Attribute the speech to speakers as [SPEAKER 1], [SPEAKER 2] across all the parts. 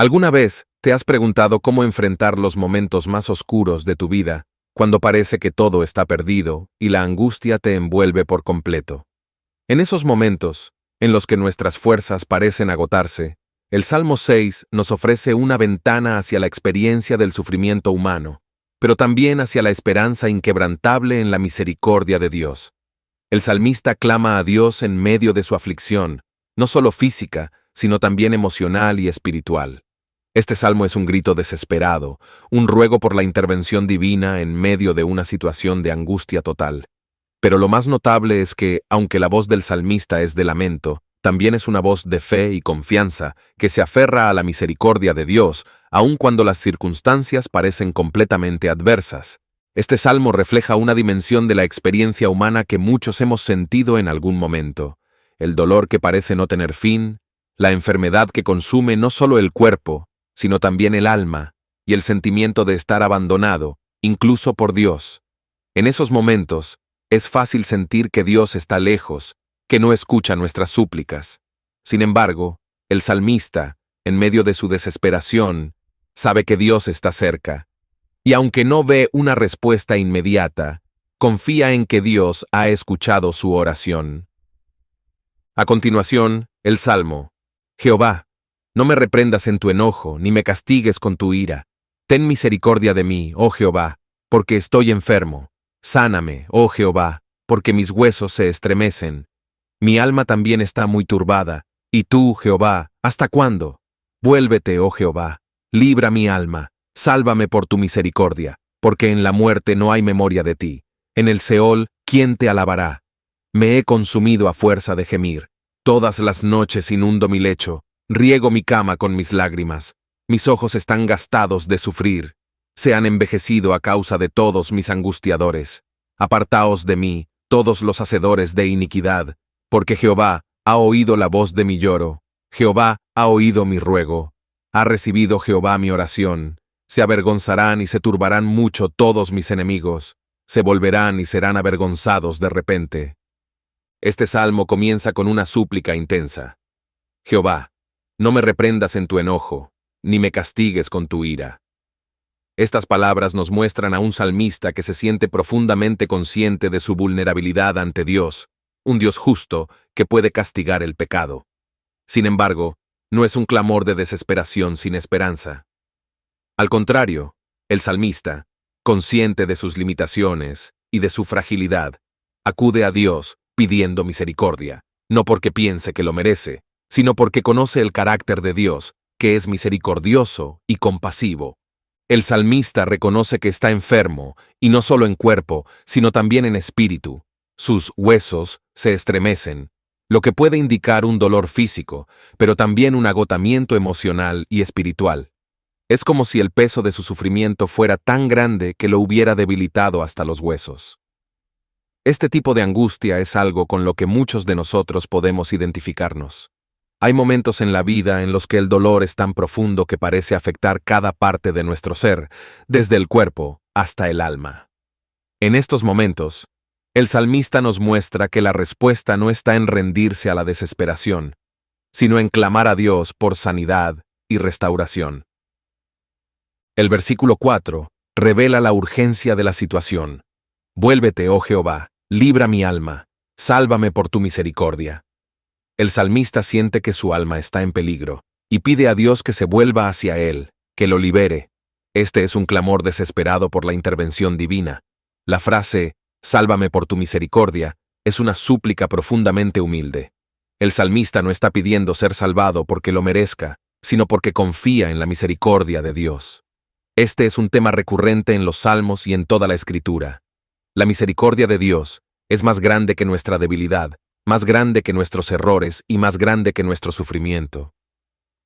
[SPEAKER 1] ¿Alguna vez te has preguntado cómo enfrentar los momentos más oscuros de tu vida, cuando parece que todo está perdido y la angustia te envuelve por completo? En esos momentos, en los que nuestras fuerzas parecen agotarse, el Salmo 6 nos ofrece una ventana hacia la experiencia del sufrimiento humano, pero también hacia la esperanza inquebrantable en la misericordia de Dios. El salmista clama a Dios en medio de su aflicción, no solo física, sino también emocional y espiritual. Este salmo es un grito desesperado, un ruego por la intervención divina en medio de una situación de angustia total. Pero lo más notable es que, aunque la voz del salmista es de lamento, también es una voz de fe y confianza que se aferra a la misericordia de Dios, aun cuando las circunstancias parecen completamente adversas. Este salmo refleja una dimensión de la experiencia humana que muchos hemos sentido en algún momento: el dolor que parece no tener fin, la enfermedad que consume no solo el cuerpo, sino también el alma, y el sentimiento de estar abandonado, incluso por Dios. En esos momentos, es fácil sentir que Dios está lejos, que no escucha nuestras súplicas. Sin embargo, el salmista, en medio de su desesperación, sabe que Dios está cerca. Y aunque no ve una respuesta inmediata, confía en que Dios ha escuchado su oración. A continuación, el Salmo. Jehová, no me reprendas en tu enojo, ni me castigues con tu ira. Ten misericordia de mí, oh Jehová, porque estoy enfermo. Sáname, oh Jehová, porque mis huesos se estremecen. Mi alma también está muy turbada. Y tú, Jehová, ¿hasta cuándo? Vuélvete, oh Jehová, libra mi alma, sálvame por tu misericordia, porque en la muerte no hay memoria de ti. En el Seol, ¿quién te alabará? Me he consumido a fuerza de gemir. Todas las noches inundo mi lecho, riego mi cama con mis lágrimas. Mis ojos están gastados de sufrir. Se han envejecido a causa de todos mis angustiadores. Apartaos de mí, todos los hacedores de iniquidad, porque Jehová ha oído la voz de mi lloro. Jehová ha oído mi ruego. Ha recibido Jehová mi oración. Se avergonzarán y se turbarán mucho todos mis enemigos. Se volverán y serán avergonzados de repente. Este salmo comienza con una súplica intensa. Jehová, no me reprendas en tu enojo, ni me castigues con tu ira. Estas palabras nos muestran a un salmista que se siente profundamente consciente de su vulnerabilidad ante Dios, un Dios justo que puede castigar el pecado. Sin embargo, no es un clamor de desesperación sin esperanza. Al contrario, el salmista, consciente de sus limitaciones y de su fragilidad, acude a Dios pidiendo misericordia, no porque piense que lo merece, sino porque conoce el carácter de Dios, que es misericordioso y compasivo. El salmista reconoce que está enfermo, y no solo en cuerpo, sino también en espíritu. Sus huesos se estremecen, lo que puede indicar un dolor físico, pero también un agotamiento emocional y espiritual. Es como si el peso de su sufrimiento fuera tan grande que lo hubiera debilitado hasta los huesos. Este tipo de angustia es algo con lo que muchos de nosotros podemos identificarnos. Hay momentos en la vida en los que el dolor es tan profundo que parece afectar cada parte de nuestro ser, desde el cuerpo hasta el alma. En estos momentos, el salmista nos muestra que la respuesta no está en rendirse a la desesperación, sino en clamar a Dios por sanidad y restauración. El versículo 4 revela la urgencia de la situación. Vuélvete, oh Jehová, libra mi alma, sálvame por tu misericordia. El salmista siente que su alma está en peligro, y pide a Dios que se vuelva hacia él, que lo libere. Este es un clamor desesperado por la intervención divina. La frase, sálvame por tu misericordia, es una súplica profundamente humilde. El salmista no está pidiendo ser salvado porque lo merezca, sino porque confía en la misericordia de Dios. Este es un tema recurrente en los salmos y en toda la Escritura. La misericordia de Dios es más grande que nuestra debilidad, más grande que nuestros errores y más grande que nuestro sufrimiento.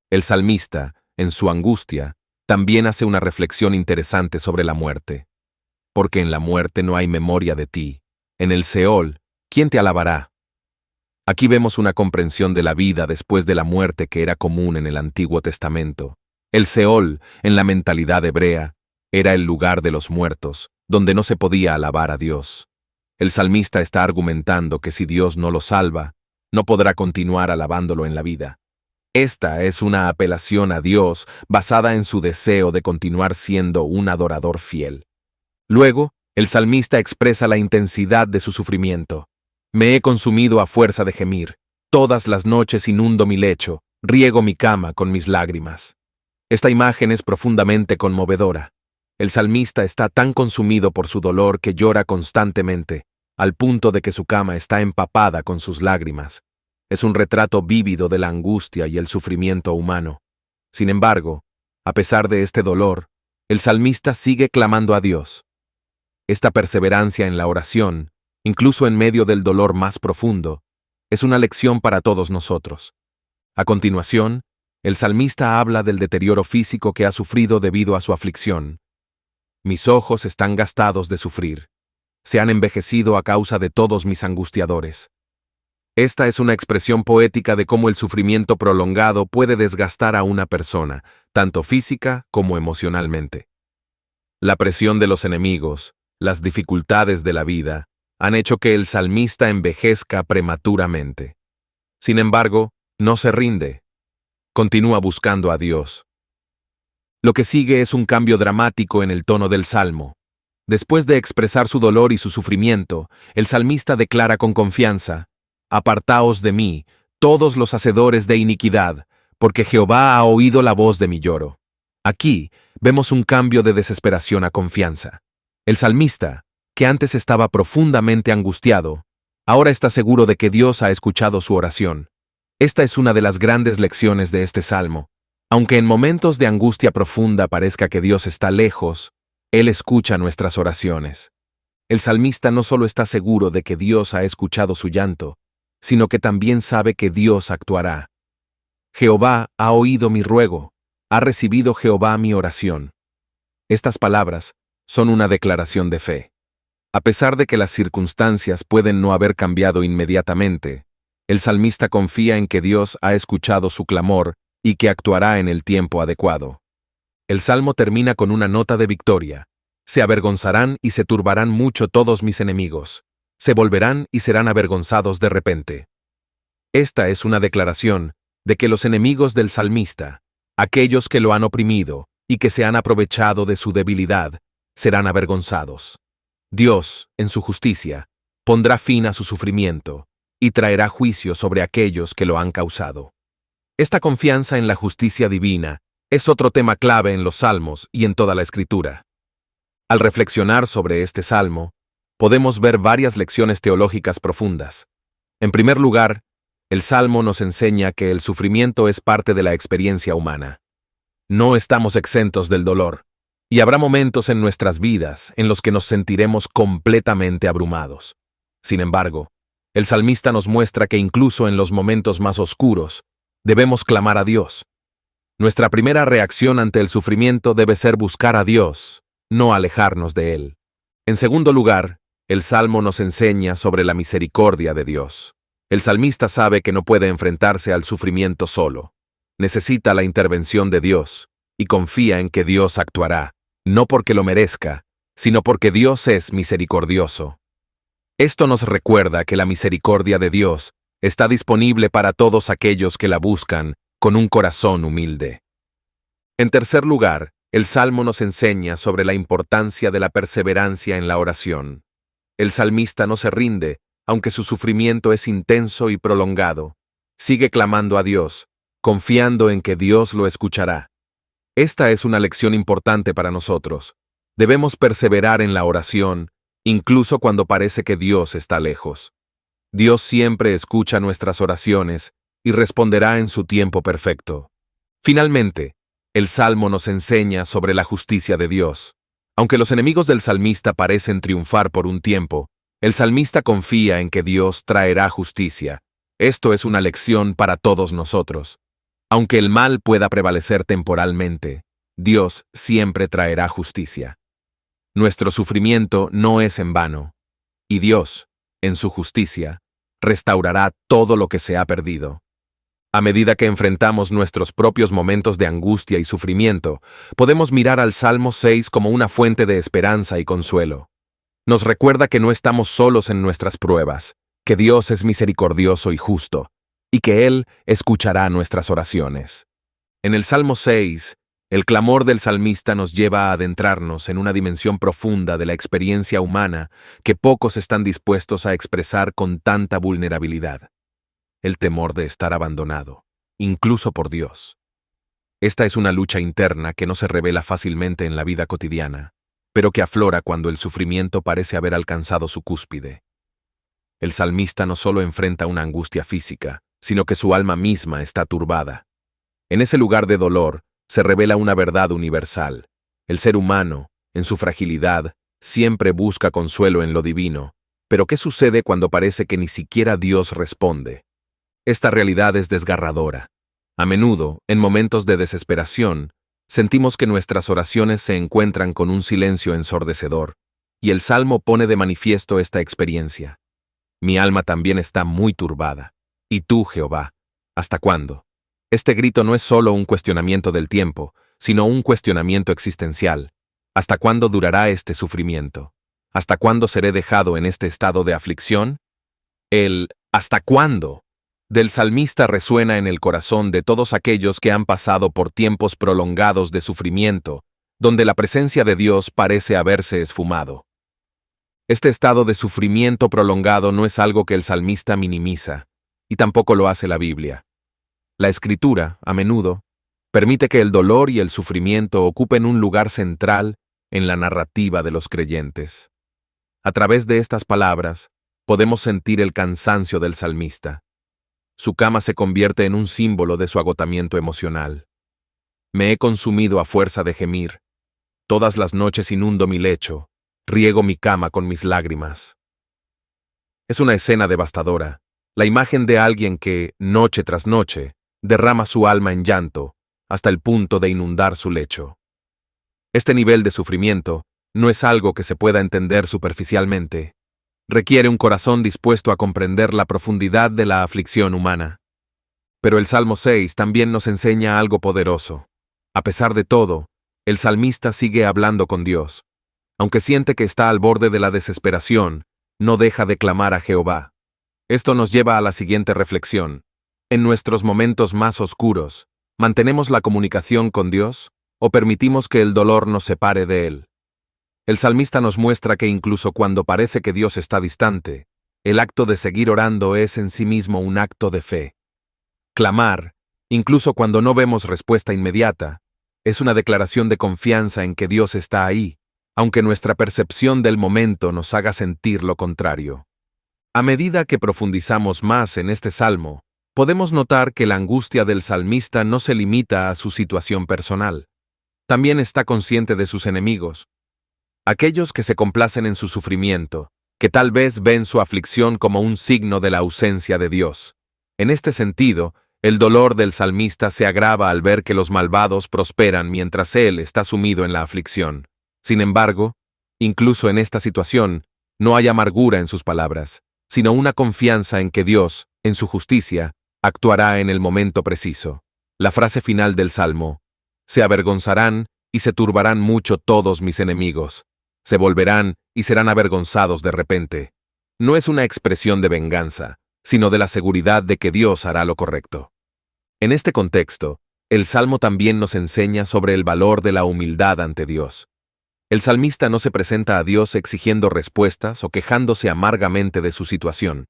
[SPEAKER 1] El salmista, en su angustia, también hace una reflexión interesante sobre la muerte. Porque en la muerte no hay memoria de ti. En el Seol, ¿quién te alabará? Aquí vemos una comprensión de la vida después de la muerte que era común en el Antiguo Testamento. El Seol, en la mentalidad hebrea, era el lugar de los muertos, donde no se podía alabar a Dios. El salmista está argumentando que si Dios no lo salva, no podrá continuar alabándolo en la vida. Esta es una apelación a Dios basada en su deseo de continuar siendo un adorador fiel. Luego, el salmista expresa la intensidad de su sufrimiento. Me he consumido a fuerza de gemir. Todas las noches inundo mi lecho, riego mi cama con mis lágrimas. Esta imagen es profundamente conmovedora. El salmista está tan consumido por su dolor que llora constantemente, al punto de que su cama está empapada con sus lágrimas. Es un retrato vívido de la angustia y el sufrimiento humano. Sin embargo, a pesar de este dolor, el salmista sigue clamando a Dios. Esta perseverancia en la oración, incluso en medio del dolor más profundo, es una lección para todos nosotros. A continuación, el salmista habla del deterioro físico que ha sufrido debido a su aflicción. Mis ojos están gastados de sufrir. Se han envejecido a causa de todos mis angustiadores. Esta es una expresión poética de cómo el sufrimiento prolongado puede desgastar a una persona, tanto física como emocionalmente. La presión de los enemigos, las dificultades de la vida, han hecho que el salmista envejezca prematuramente. Sin embargo, no se rinde. Continúa buscando a Dios. Lo que sigue es un cambio dramático en el tono del salmo. Después de expresar su dolor y su sufrimiento, el salmista declara con confianza: Apartaos de mí, todos los hacedores de iniquidad, porque Jehová ha oído la voz de mi lloro. Aquí vemos un cambio de desesperación a confianza. El salmista, que antes estaba profundamente angustiado, ahora está seguro de que Dios ha escuchado su oración. Esta es una de las grandes lecciones de este salmo. Aunque en momentos de angustia profunda parezca que Dios está lejos, Él escucha nuestras oraciones. El salmista no solo está seguro de que Dios ha escuchado su llanto, sino que también sabe que Dios actuará. Jehová ha oído mi ruego, ha recibido Jehová mi oración. Estas palabras son una declaración de fe. A pesar de que las circunstancias pueden no haber cambiado inmediatamente, el salmista confía en que Dios ha escuchado su clamor y que actuará en el tiempo adecuado. El salmo termina con una nota de victoria. Se avergonzarán y se turbarán mucho todos mis enemigos. Se volverán y serán avergonzados de repente. Esta es una declaración de que los enemigos del salmista, aquellos que lo han oprimido y que se han aprovechado de su debilidad, serán avergonzados. Dios, en su justicia, pondrá fin a su sufrimiento y traerá juicio sobre aquellos que lo han causado. Esta confianza en la justicia divina es otro tema clave en los salmos y en toda la Escritura. Al reflexionar sobre este salmo, podemos ver varias lecciones teológicas profundas. En primer lugar, el salmo nos enseña que el sufrimiento es parte de la experiencia humana. No estamos exentos del dolor, y habrá momentos en nuestras vidas en los que nos sentiremos completamente abrumados. Sin embargo, el salmista nos muestra que incluso en los momentos más oscuros, debemos clamar a Dios. Nuestra primera reacción ante el sufrimiento debe ser buscar a Dios, no alejarnos de Él. En segundo lugar, el Salmo nos enseña sobre la misericordia de Dios. El salmista sabe que no puede enfrentarse al sufrimiento solo. Necesita la intervención de Dios, y confía en que Dios actuará, no porque lo merezca, sino porque Dios es misericordioso. Esto nos recuerda que la misericordia de Dios está disponible para todos aquellos que la buscan con un corazón humilde. En tercer lugar, el Salmo nos enseña sobre la importancia de la perseverancia en la oración. El salmista no se rinde, aunque su sufrimiento es intenso y prolongado. Sigue clamando a Dios, confiando en que Dios lo escuchará. Esta es una lección importante para nosotros. Debemos perseverar en la oración, incluso cuando parece que Dios está lejos. Dios siempre escucha nuestras oraciones y responderá en su tiempo perfecto. Finalmente, el Salmo nos enseña sobre la justicia de Dios. Aunque los enemigos del salmista parecen triunfar por un tiempo, el salmista confía en que Dios traerá justicia. Esto es una lección para todos nosotros. Aunque el mal pueda prevalecer temporalmente, Dios siempre traerá justicia. Nuestro sufrimiento no es en vano, y Dios, en su justicia, restaurará todo lo que se ha perdido. A medida que enfrentamos nuestros propios momentos de angustia y sufrimiento, podemos mirar al Salmo 6 como una fuente de esperanza y consuelo. Nos recuerda que no estamos solos en nuestras pruebas, que Dios es misericordioso y justo, y que Él escuchará nuestras oraciones. En el Salmo 6, el clamor del salmista nos lleva a adentrarnos en una dimensión profunda de la experiencia humana que pocos están dispuestos a expresar con tanta vulnerabilidad: el temor de estar abandonado, incluso por Dios. Esta es una lucha interna que no se revela fácilmente en la vida cotidiana, pero que aflora cuando el sufrimiento parece haber alcanzado su cúspide. El salmista no solo enfrenta una angustia física, sino que su alma misma está turbada. En ese lugar de dolor se revela una verdad universal. El ser humano, en su fragilidad, siempre busca consuelo en lo divino, pero ¿qué sucede cuando parece que ni siquiera Dios responde? Esta realidad es desgarradora. A menudo, en momentos de desesperación, sentimos que nuestras oraciones se encuentran con un silencio ensordecedor, y el Salmo pone de manifiesto esta experiencia. Mi alma también está muy turbada. ¿Y tú, Jehová, hasta cuándo? Este grito no es solo un cuestionamiento del tiempo, sino un cuestionamiento existencial. ¿Hasta cuándo durará este sufrimiento? ¿Hasta cuándo seré dejado en este estado de aflicción? El ¿hasta cuándo? Del salmista resuena en el corazón de todos aquellos que han pasado por tiempos prolongados de sufrimiento, donde la presencia de Dios parece haberse esfumado. Este estado de sufrimiento prolongado no es algo que el salmista minimiza, y tampoco lo hace la Biblia. La Escritura, a menudo, permite que el dolor y el sufrimiento ocupen un lugar central en la narrativa de los creyentes. A través de estas palabras, podemos sentir el cansancio del salmista. Su cama se convierte en un símbolo de su agotamiento emocional. Me he consumido a fuerza de gemir. Todas las noches inundo mi lecho, riego mi cama con mis lágrimas. Es una escena devastadora, la imagen de alguien que, noche tras noche, derrama su alma en llanto, hasta el punto de inundar su lecho. Este nivel de sufrimiento no es algo que se pueda entender superficialmente. Requiere un corazón dispuesto a comprender la profundidad de la aflicción humana. Pero el Salmo 6 también nos enseña algo poderoso. A pesar de todo, el salmista sigue hablando con Dios. Aunque siente que está al borde de la desesperación, no deja de clamar a Jehová. Esto nos lleva a la siguiente reflexión. En nuestros momentos más oscuros, ¿mantenemos la comunicación con Dios o permitimos que el dolor nos separe de Él? El salmista nos muestra que incluso cuando parece que Dios está distante, el acto de seguir orando es en sí mismo un acto de fe. Clamar, incluso cuando no vemos respuesta inmediata, es una declaración de confianza en que Dios está ahí, aunque nuestra percepción del momento nos haga sentir lo contrario. A medida que profundizamos más en este salmo, podemos notar que la angustia del salmista no se limita a su situación personal. También está consciente de sus enemigos, aquellos que se complacen en su sufrimiento, que tal vez ven su aflicción como un signo de la ausencia de Dios. En este sentido, el dolor del salmista se agrava al ver que los malvados prosperan mientras él está sumido en la aflicción. Sin embargo, incluso en esta situación, no hay amargura en sus palabras, sino una confianza en que Dios, en su justicia, actuará en el momento preciso. La frase final del Salmo: se avergonzarán y se turbarán mucho todos mis enemigos. Se volverán y serán avergonzados de repente. No es una expresión de venganza, sino de la seguridad de que Dios hará lo correcto. En este contexto, el Salmo también nos enseña sobre el valor de la humildad ante Dios. El salmista no se presenta a Dios exigiendo respuestas o quejándose amargamente de su situación.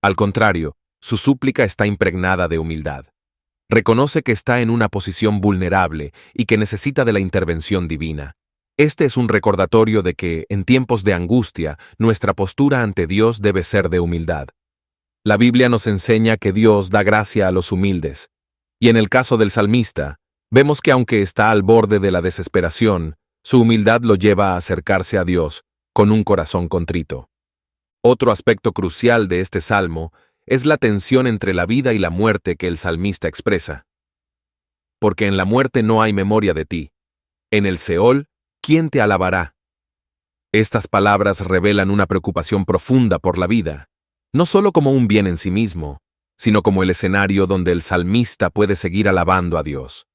[SPEAKER 1] Al contrario, su súplica está impregnada de humildad. Reconoce que está en una posición vulnerable y que necesita de la intervención divina. Este es un recordatorio de que, en tiempos de angustia, nuestra postura ante Dios debe ser de humildad. La Biblia nos enseña que Dios da gracia a los humildes, y en el caso del salmista, vemos que aunque está al borde de la desesperación, su humildad lo lleva a acercarse a Dios con un corazón contrito. Otro aspecto crucial de este salmo es la tensión entre la vida y la muerte que el salmista expresa. Porque en la muerte no hay memoria de ti. En el Seol, ¿quién te alabará? Estas palabras revelan una preocupación profunda por la vida, no solo como un bien en sí mismo, sino como el escenario donde el salmista puede seguir alabando a Dios.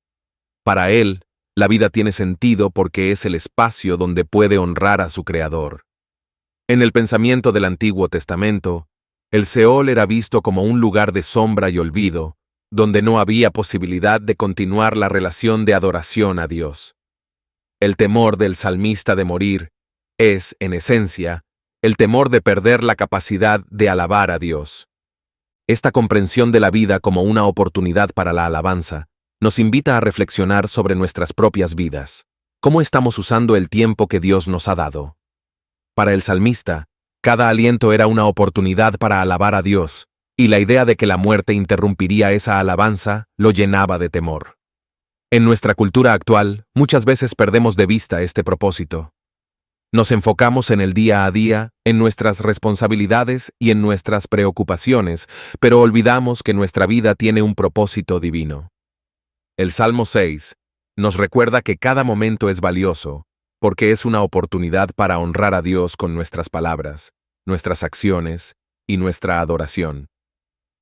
[SPEAKER 1] Para él, la vida tiene sentido porque es el espacio donde puede honrar a su Creador. En el pensamiento del Antiguo Testamento, El Seol era visto como un lugar de sombra y olvido, donde no había posibilidad de continuar la relación de adoración a Dios. El temor del salmista de morir es, en esencia, el temor de perder la capacidad de alabar a Dios. Esta comprensión de la vida como una oportunidad para la alabanza nos invita a reflexionar sobre nuestras propias vidas. ¿Cómo estamos usando el tiempo que Dios nos ha dado? Para el salmista, cada aliento era una oportunidad para alabar a Dios, y la idea de que la muerte interrumpiría esa alabanza lo llenaba de temor. En nuestra cultura actual, muchas veces perdemos de vista este propósito. Nos enfocamos en el día a día, en nuestras responsabilidades y en nuestras preocupaciones, pero olvidamos que nuestra vida tiene un propósito divino. El Salmo 6 nos recuerda que cada momento es valioso, porque es una oportunidad para honrar a Dios con nuestras palabras, nuestras acciones y nuestra adoración.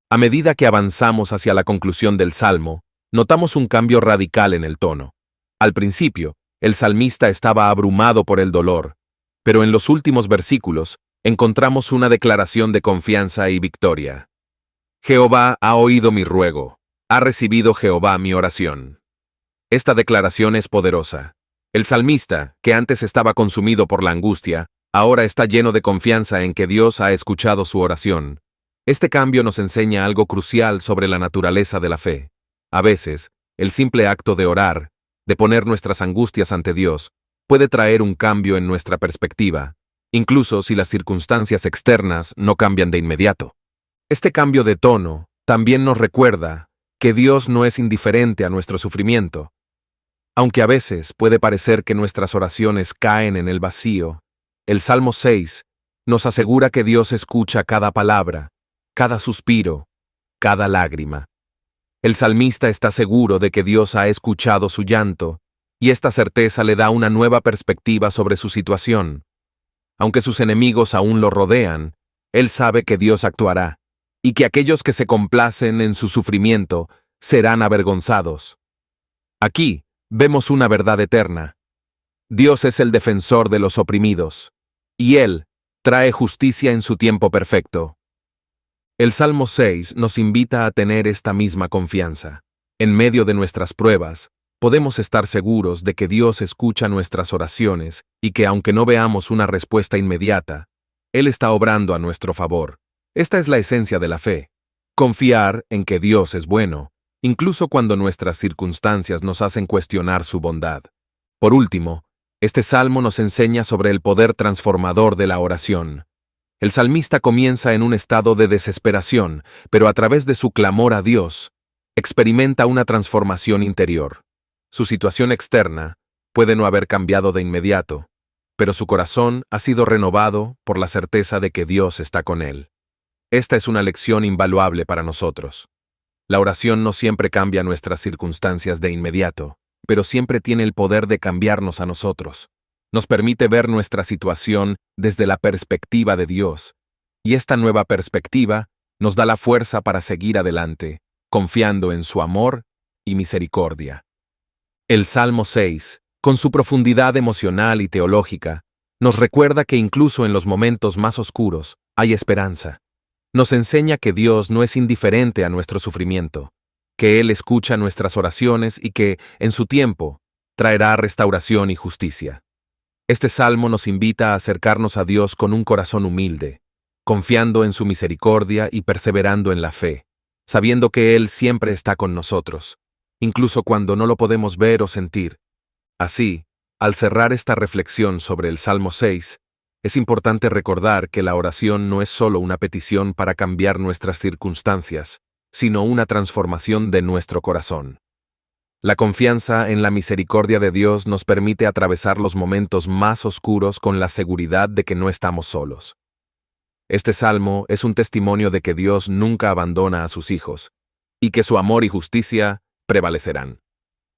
[SPEAKER 1] A medida que avanzamos hacia la conclusión del Salmo, notamos un cambio radical en el tono. Al principio, el salmista estaba abrumado por el dolor, pero en los últimos versículos encontramos una declaración de confianza y victoria. Jehová ha oído mi ruego, ha recibido Jehová mi oración. Esta declaración es poderosa. El salmista, que antes estaba consumido por la angustia, ahora está lleno de confianza en que Dios ha escuchado su oración. Este cambio nos enseña algo crucial sobre la naturaleza de la fe. A veces, el simple acto de orar, de poner nuestras angustias ante Dios, puede traer un cambio en nuestra perspectiva, incluso si las circunstancias externas no cambian de inmediato. Este cambio de tono también nos recuerda que Dios no es indiferente a nuestro sufrimiento. Aunque a veces puede parecer que nuestras oraciones caen en el vacío, el Salmo 6 nos asegura que Dios escucha cada palabra, cada suspiro, cada lágrima. El salmista está seguro de que Dios ha escuchado su llanto, y esta certeza le da una nueva perspectiva sobre su situación. Aunque sus enemigos aún lo rodean, él sabe que Dios actuará, y que aquellos que se complacen en su sufrimiento serán avergonzados. Aquí vemos una verdad eterna. Dios es el defensor de los oprimidos, y Él trae justicia en su tiempo perfecto. El Salmo 6 nos invita a tener esta misma confianza. En medio de nuestras pruebas, podemos estar seguros de que Dios escucha nuestras oraciones y que aunque no veamos una respuesta inmediata, Él está obrando a nuestro favor. Esta es la esencia de la fe. Confiar en que Dios es bueno, incluso cuando nuestras circunstancias nos hacen cuestionar su bondad. Por último, este salmo nos enseña sobre el poder transformador de la oración. El salmista comienza en un estado de desesperación, pero a través de su clamor a Dios, experimenta una transformación interior. Su situación externa puede no haber cambiado de inmediato, pero su corazón ha sido renovado por la certeza de que Dios está con él. Esta es una lección invaluable para nosotros. La oración no siempre cambia nuestras circunstancias de inmediato, pero siempre tiene el poder de cambiarnos a nosotros. Nos permite ver nuestra situación desde la perspectiva de Dios, y esta nueva perspectiva nos da la fuerza para seguir adelante, confiando en su amor y misericordia. El Salmo 6, con su profundidad emocional y teológica, nos recuerda que incluso en los momentos más oscuros hay esperanza. Nos enseña que Dios no es indiferente a nuestro sufrimiento, que Él escucha nuestras oraciones y que, en su tiempo, traerá restauración y justicia. Este salmo nos invita a acercarnos a Dios con un corazón humilde, confiando en su misericordia y perseverando en la fe, sabiendo que Él siempre está con nosotros, incluso cuando no lo podemos ver o sentir. Así, al cerrar esta reflexión sobre el Salmo 6, es importante recordar que la oración no es solo una petición para cambiar nuestras circunstancias, sino una transformación de nuestro corazón. La confianza en la misericordia de Dios nos permite atravesar los momentos más oscuros con la seguridad de que no estamos solos. Este salmo es un testimonio de que Dios nunca abandona a sus hijos, y que su amor y justicia prevalecerán.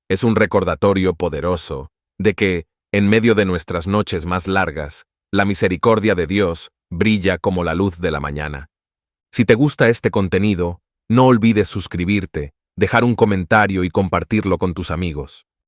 [SPEAKER 1] Es un recordatorio poderoso de que, en medio de nuestras noches más largas, la misericordia de Dios brilla como la luz de la mañana. Si te gusta este contenido, no olvides suscribirte, dejar un comentario y compartirlo con tus amigos.